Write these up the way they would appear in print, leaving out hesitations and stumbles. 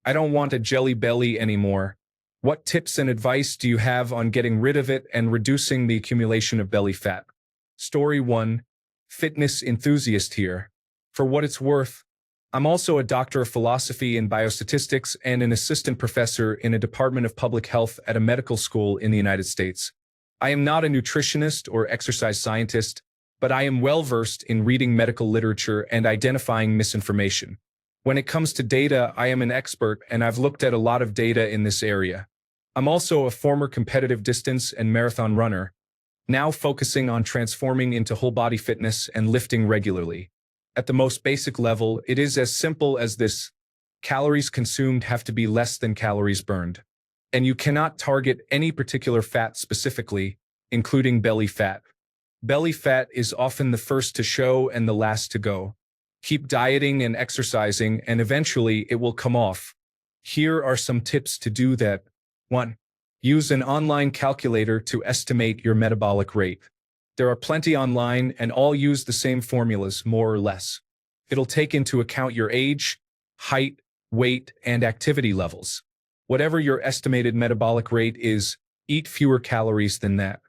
I don't want a jelly belly anymore. What tips and advice do you have on getting rid of it and reducing the accumulation of belly fat? Story 1. Fitness enthusiast here. For what it's worth, I'm also a doctor of philosophy in biostatistics and an assistant professor in a department of public health at a medical school in the United States. I am not a nutritionist or exercise scientist, but I am well-versed in reading medical literature and identifying misinformation. When it comes to data, I am an expert and I've looked at a lot of data in this area. I'm also a former competitive distance and marathon runner, now focusing on transforming into whole-body fitness and lifting regularly. At the most basic level, it is as simple as this: calories consumed have to be less than calories burned. And you cannot target any particular fat specifically, including belly fat. Belly fat is often the first to show and the last to go. Keep dieting and exercising, and eventually it will come off. Here are some tips to do that. 1. Use an online calculator to estimate your metabolic rate. There are plenty online and all use the same formulas, more or less. It'll take into account your age, height, weight, and activity levels. Whatever your estimated metabolic rate is, eat fewer calories than that.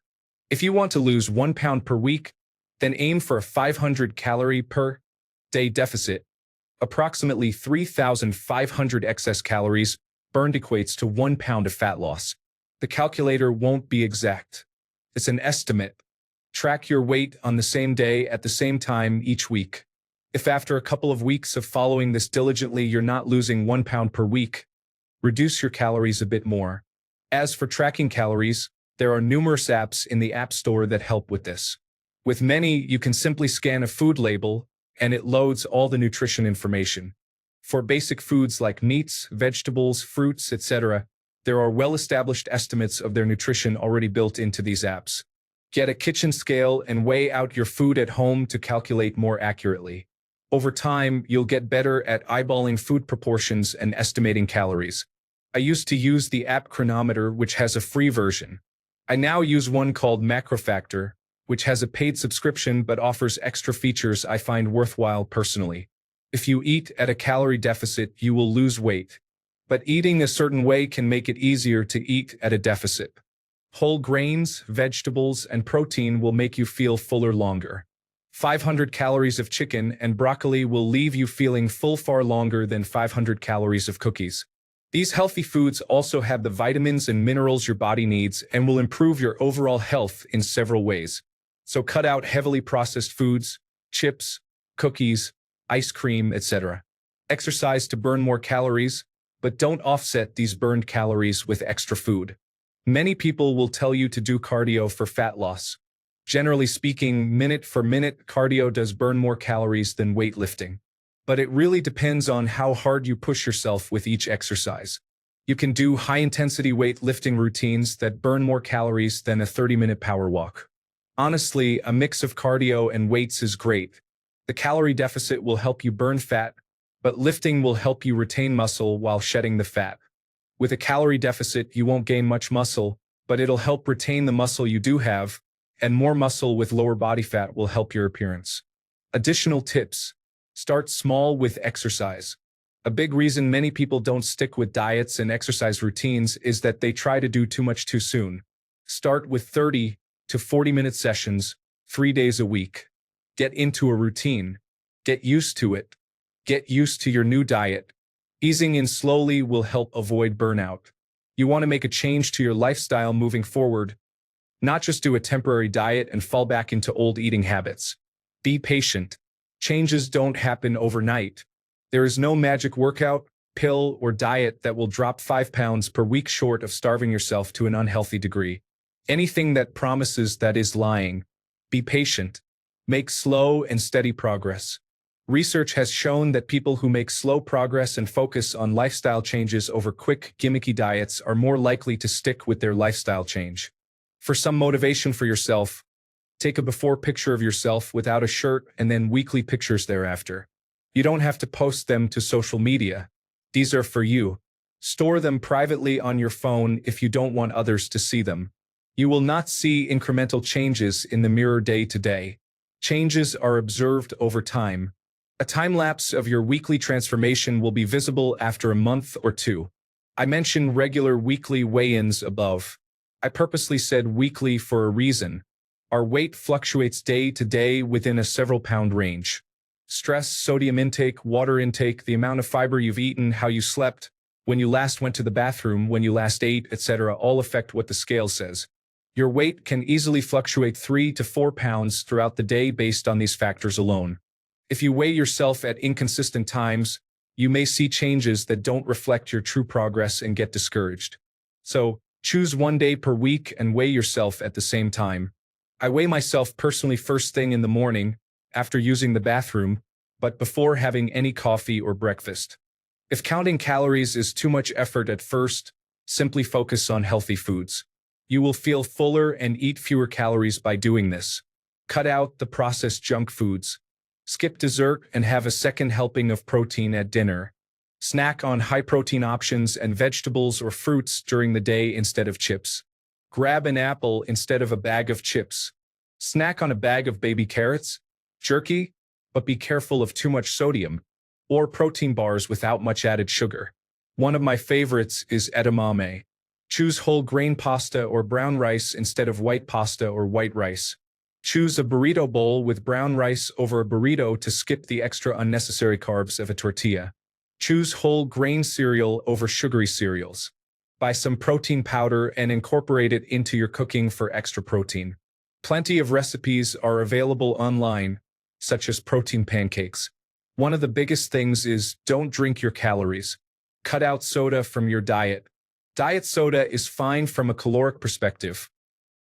If you want to lose 1 pound per week, then aim for a 500 calorie per day deficit. Approximately 3,500 excess calories burned equates to 1 pound of fat loss. The calculator won't be exact. It's an estimate. Track your weight on the same day at the same time each week. If after a couple of weeks of following this diligently you're not losing 1 pound per week, reduce your calories a bit more. As for tracking calories, there are numerous apps in the App Store that help with this. With many, you can simply scan a food label, and it loads all the nutrition information. For basic foods like meats, vegetables, fruits, etc., there are well-established estimates of their nutrition already built into these apps. Get a kitchen scale and weigh out your food at home to calculate more accurately. Over time, you'll get better at eyeballing food proportions and estimating calories. I used to use the app Chronometer, which has a free version. I now use one called MacroFactor, which has a paid subscription but offers extra features I find worthwhile personally. If you eat at a calorie deficit, you will lose weight. But eating a certain way can make it easier to eat at a deficit. Whole grains, vegetables, and protein will make you feel fuller longer. 500 calories of chicken and broccoli will leave you feeling full far longer than 500 calories of cookies. These healthy foods also have the vitamins and minerals your body needs and will improve your overall health in several ways. So cut out heavily processed foods, chips, cookies, ice cream, etc. Exercise to burn more calories, but don't offset these burned calories with extra food. Many people will tell you to do cardio for fat loss. Generally speaking, minute for minute, cardio does burn more calories than weightlifting. But it really depends on how hard you push yourself with each exercise. You can do high-intensity weightlifting routines that burn more calories than a 30-minute power walk. Honestly, a mix of cardio and weights is great. The calorie deficit will help you burn fat, but lifting will help you retain muscle while shedding the fat. With a calorie deficit, you won't gain much muscle, but it'll help retain the muscle you do have, and more muscle with lower body fat will help your appearance. Additional tips. Start small with exercise. A big reason many people don't stick with diets and exercise routines is that they try to do too much too soon. Start with 30 to 40-minute sessions, 3 days a week. Get into a routine. Get used to it. Get used to your new diet. Easing in slowly will help avoid burnout. You want to make a change to your lifestyle moving forward, not just do a temporary diet and fall back into old eating habits. Be patient. Changes don't happen overnight. There is no magic workout, pill, or diet that will drop 5 pounds per week short of starving yourself to an unhealthy degree. Anything that promises that is lying. Be patient. Make slow and steady progress. Research has shown that people who make slow progress and focus on lifestyle changes over quick, gimmicky diets are more likely to stick with their lifestyle change. For some motivation for yourself, take a before picture of yourself without a shirt and then weekly pictures thereafter. You don't have to post them to social media. These are for you. Store them privately on your phone if you don't want others to see them. You will not see incremental changes in the mirror day to day. Changes are observed over time. A time lapse of your weekly transformation will be visible after a month or two. I mentioned regular weekly weigh-ins above. I purposely said weekly for a reason. Our weight fluctuates day to day within a several pound range. Stress, sodium intake, water intake, the amount of fiber you've eaten, how you slept, when you last went to the bathroom, when you last ate, etc., all affect what the scale says. Your weight can easily fluctuate 3 to 4 pounds throughout the day based on these factors alone. If you weigh yourself at inconsistent times, you may see changes that don't reflect your true progress and get discouraged. So, choose one day per week and weigh yourself at the same time. I weigh myself personally first thing in the morning, after using the bathroom, but before having any coffee or breakfast. If counting calories is too much effort at first, simply focus on healthy foods. You will feel fuller and eat fewer calories by doing this. Cut out the processed junk foods. Skip dessert and have a second helping of protein at dinner. Snack on high-protein options and vegetables or fruits during the day instead of chips. Grab an apple instead of a bag of chips. Snack on a bag of baby carrots, jerky, but be careful of too much sodium, or protein bars without much added sugar. One of my favorites is edamame. Choose whole grain pasta or brown rice instead of white pasta or white rice. Choose a burrito bowl with brown rice over a burrito to skip the extra unnecessary carbs of a tortilla. Choose whole grain cereal over sugary cereals. Buy some protein powder and incorporate it into your cooking for extra protein. Plenty of recipes are available online, such as protein pancakes. One of the biggest things is don't drink your calories. Cut out soda from your diet. Diet soda is fine from a caloric perspective,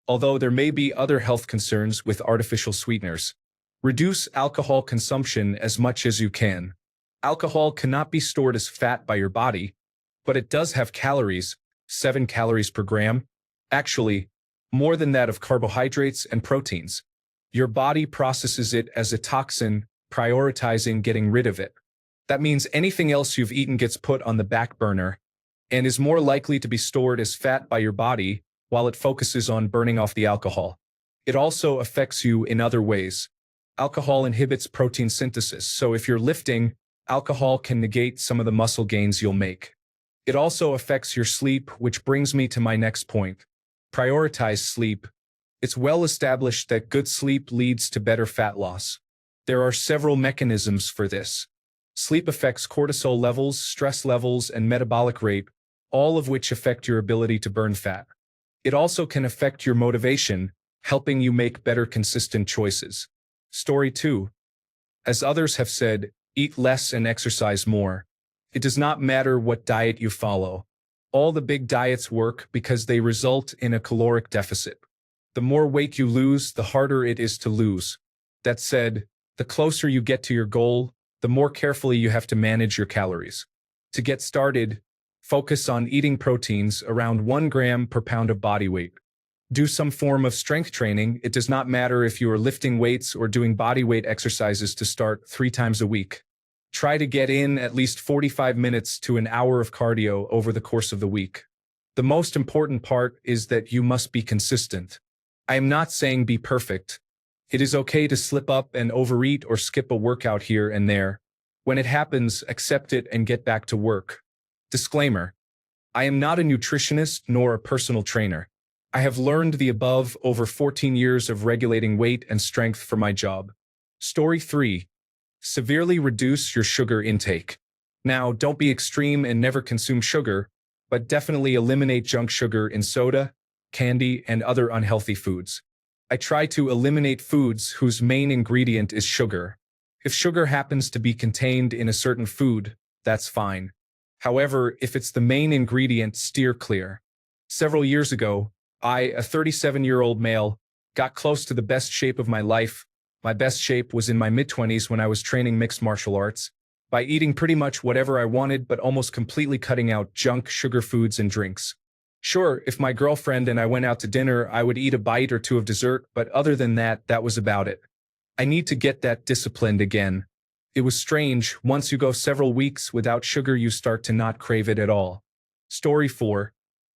although there may be other health concerns with artificial sweeteners. Reduce alcohol consumption as much as you can. Alcohol cannot be stored as fat by your body, but it does have calories, 7 calories per gram. Actually, more than that of carbohydrates and proteins. Your body processes it as a toxin, prioritizing getting rid of it. That means anything else you've eaten gets put on the back burner and is more likely to be stored as fat by your body while it focuses on burning off the alcohol. It also affects you in other ways. Alcohol inhibits protein synthesis, so if you're lifting, alcohol can negate some of the muscle gains you'll make. It also affects your sleep, which brings me to my next point. Prioritize sleep. It's well established that good sleep leads to better fat loss. There are several mechanisms for this. Sleep affects cortisol levels, stress levels, and metabolic rate, all of which affect your ability to burn fat. It also can affect your motivation, helping you make better consistent choices. Story 2. As others have said, eat less and exercise more. It does not matter what diet you follow. All the big diets work because they result in a caloric deficit. The more weight you lose, the harder it is to lose. That said, the closer you get to your goal, the more carefully you have to manage your calories. To get started, focus on eating proteins around 1 gram per pound of body weight. Do some form of strength training. It does not matter if you are lifting weights or doing body weight exercises to start 3 times a week. Try to get in at least 45 minutes to an hour of cardio over the course of the week. The most important part is that you must be consistent. I am not saying be perfect. It is okay to slip up and overeat or skip a workout here and there. When it happens, accept it and get back to work. Disclaimer: I am not a nutritionist nor a personal trainer. I have learned the above over 14 years of regulating weight and strength for my job. Story 3. Severely reduce your sugar intake. Now, don't be extreme and never consume sugar, but definitely eliminate junk sugar in soda, candy, and other unhealthy foods. I try to eliminate foods whose main ingredient is sugar. If sugar happens to be contained in a certain food, that's fine. However, if it's the main ingredient, steer clear. Several years ago, I, a 37-year-old male, got close to the best shape of my life. My best shape was in my mid-20s when I was training mixed martial arts, by eating pretty much whatever I wanted but almost completely cutting out junk sugar foods and drinks. Sure, if my girlfriend and I went out to dinner, I would eat a bite or two of dessert, but other than that, that was about it. I need to get that disciplined again. It was strange, once you go several weeks without sugar you start to not crave it at all. Story 4.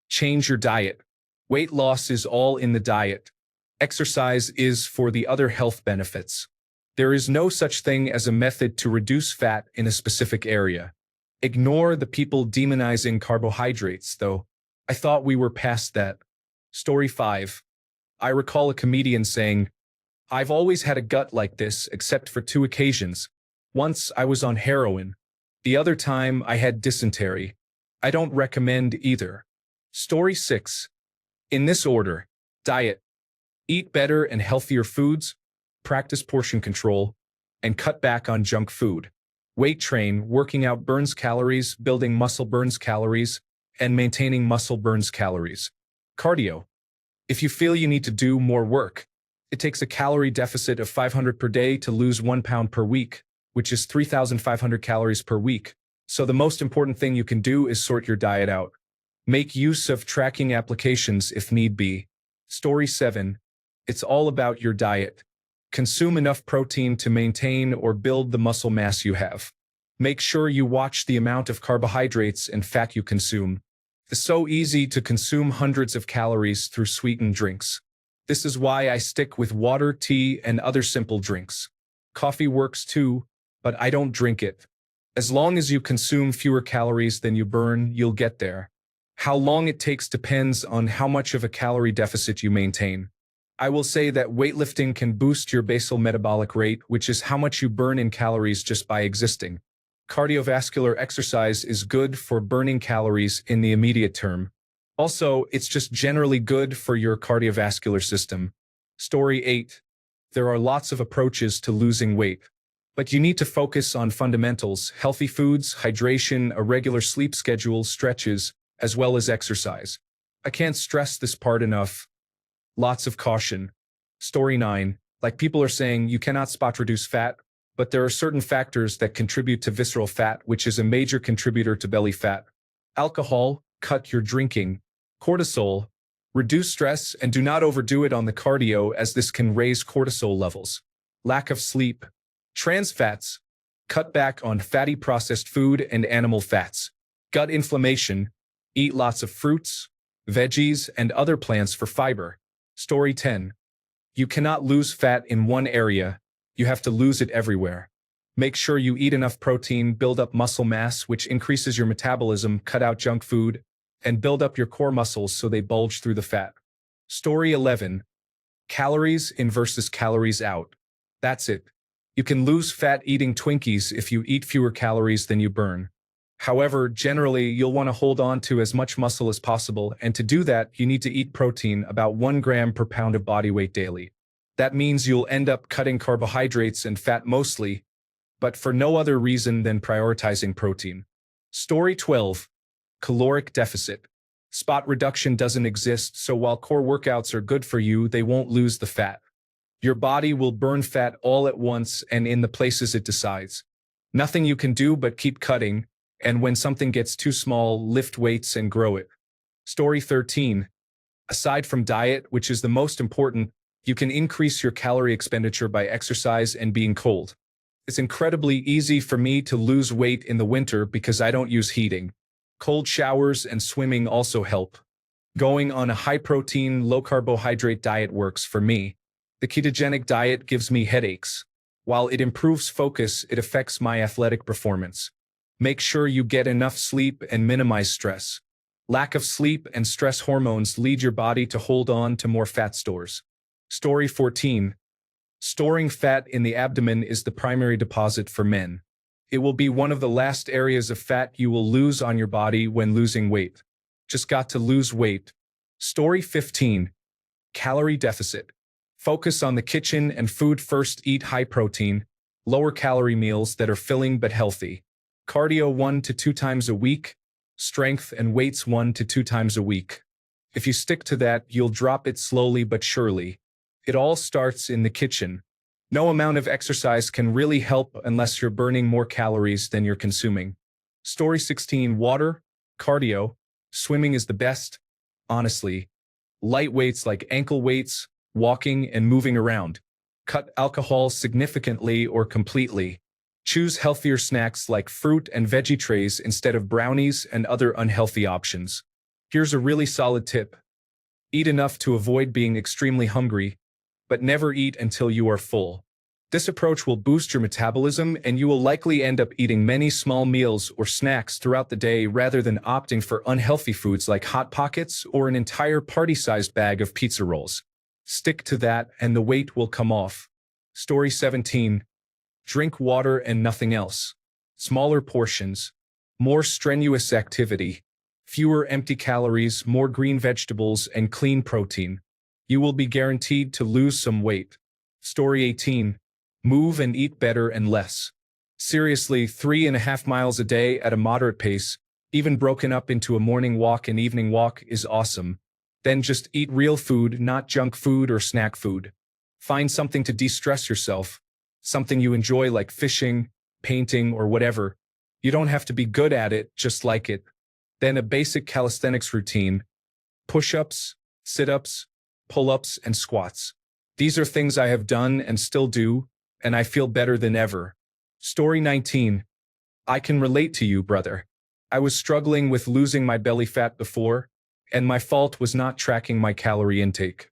Change your diet. Weight loss is all in the diet. Exercise is for the other health benefits. There is no such thing as a method to reduce fat in a specific area. Ignore the people demonizing carbohydrates, though. I thought we were past that. Story 5. I recall a comedian saying, "I've always had a gut like this, except for 2 occasions. Once I was on heroin. The other time I had dysentery. I don't recommend either." Story 6. In this order: diet. Eat better and healthier foods, practice portion control, and cut back on junk food. Weight train. Working out burns calories, building muscle burns calories, and maintaining muscle burns calories. Cardio. If you feel you need to do more work, it takes a calorie deficit of 500 per day to lose 1 pound per week, which is 3,500 calories per week. So the most important thing you can do is sort your diet out. Make use of tracking applications if need be. Story 7. It's all about your diet. Consume enough protein to maintain or build the muscle mass you have. Make sure you watch the amount of carbohydrates and fat you consume. It's so easy to consume hundreds of calories through sweetened drinks. This is why I stick with water, tea, and other simple drinks. Coffee works too, but I don't drink it. As long as you consume fewer calories than you burn, you'll get there. How long it takes depends on how much of a calorie deficit you maintain. I will say that weightlifting can boost your basal metabolic rate, which is how much you burn in calories just by existing. Cardiovascular exercise is good for burning calories in the immediate term. Also, it's just generally good for your cardiovascular system. Story 8. There are lots of approaches to losing weight, but you need to focus on fundamentals: healthy foods, hydration, a regular sleep schedule, stretches, as well as exercise. I can't stress this part enough. Lots of caution. Story 9. Like people are saying, you cannot spot reduce fat, but there are certain factors that contribute to visceral fat, which is a major contributor to belly fat. Alcohol, cut your drinking. Cortisol, reduce stress and do not overdo it on the cardio, as this can raise cortisol levels. Lack of sleep. Trans fats, cut back on fatty processed food and animal fats. Gut inflammation, eat lots of fruits, veggies, and other plants for fiber. Story 10. You cannot lose fat in one area, you have to lose it everywhere. Make sure you eat enough protein, build up muscle mass, which increases your metabolism, cut out junk food, and build up your core muscles so they bulge through the fat. Story 11. Calories in versus calories out. That's it. You can lose fat eating Twinkies if you eat fewer calories than you burn. However, generally, you'll want to hold on to as much muscle as possible, and to do that, you need to eat protein about 1 gram per pound of body weight daily. That means you'll end up cutting carbohydrates and fat mostly, but for no other reason than prioritizing protein. Story 12. Caloric deficit. Spot reduction doesn't exist, so while core workouts are good for you, they won't lose the fat. Your body will burn fat all at once and in the places it decides. Nothing you can do but keep cutting, and when something gets too small, lift weights and grow it. Story 13. Aside from diet, which is the most important, you can increase your calorie expenditure by exercise and being cold. It's incredibly easy for me to lose weight in the winter because I don't use heating. Cold showers and swimming also help. Going on a high-protein, low-carbohydrate diet works for me. The ketogenic diet gives me headaches. While it improves focus, it affects my athletic performance. Make sure you get enough sleep and minimize stress. Lack of sleep and stress hormones lead your body to hold on to more fat stores. Story 14. Storing fat in the abdomen is the primary deposit for men. It will be one of the last areas of fat you will lose on your body when losing weight. Just got to lose weight. Story 15. Calorie deficit. Focus on the kitchen and food first. Eat high protein, lower calorie meals that are filling but healthy. Cardio 1 to 2 times a week. Strength and weights 1 to 2 times a week. If you stick to that, you'll drop it slowly but surely. It all starts in the kitchen. No amount of exercise can really help unless you're burning more calories than you're consuming. Story 16. Water, cardio, swimming is the best. Honestly, light weights like ankle weights, walking and moving around. Cut alcohol significantly or completely. Choose healthier snacks like fruit and veggie trays instead of brownies and other unhealthy options. Here's a really solid tip. Eat enough to avoid being extremely hungry, but never eat until you are full. This approach will boost your metabolism, and you will likely end up eating many small meals or snacks throughout the day rather than opting for unhealthy foods like Hot Pockets or an entire party-sized bag of pizza rolls. Stick to that and the weight will come off. Story 17. Drink water and nothing else. Smaller portions, more strenuous activity, fewer empty calories, more green vegetables, and clean protein. You will be guaranteed to lose some weight. Story 18. Move and eat better and less. Seriously, 3.5 miles a day at a moderate pace, even broken up into a morning walk and evening walk, is awesome. Then just eat real food, not junk food or snack food. Find something to de-stress yourself, something you enjoy like fishing, painting, or whatever. You don't have to be good at it, just like it. Then a basic calisthenics routine: push-ups, sit-ups, pull-ups, and squats. These are things I have done and still do, and I feel better than ever. Story 19. I can relate to you, brother. I was struggling with losing my belly fat before, and my fault was not tracking my calorie intake.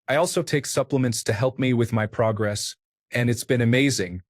I also take supplements to help me with my progress, and it's been amazing.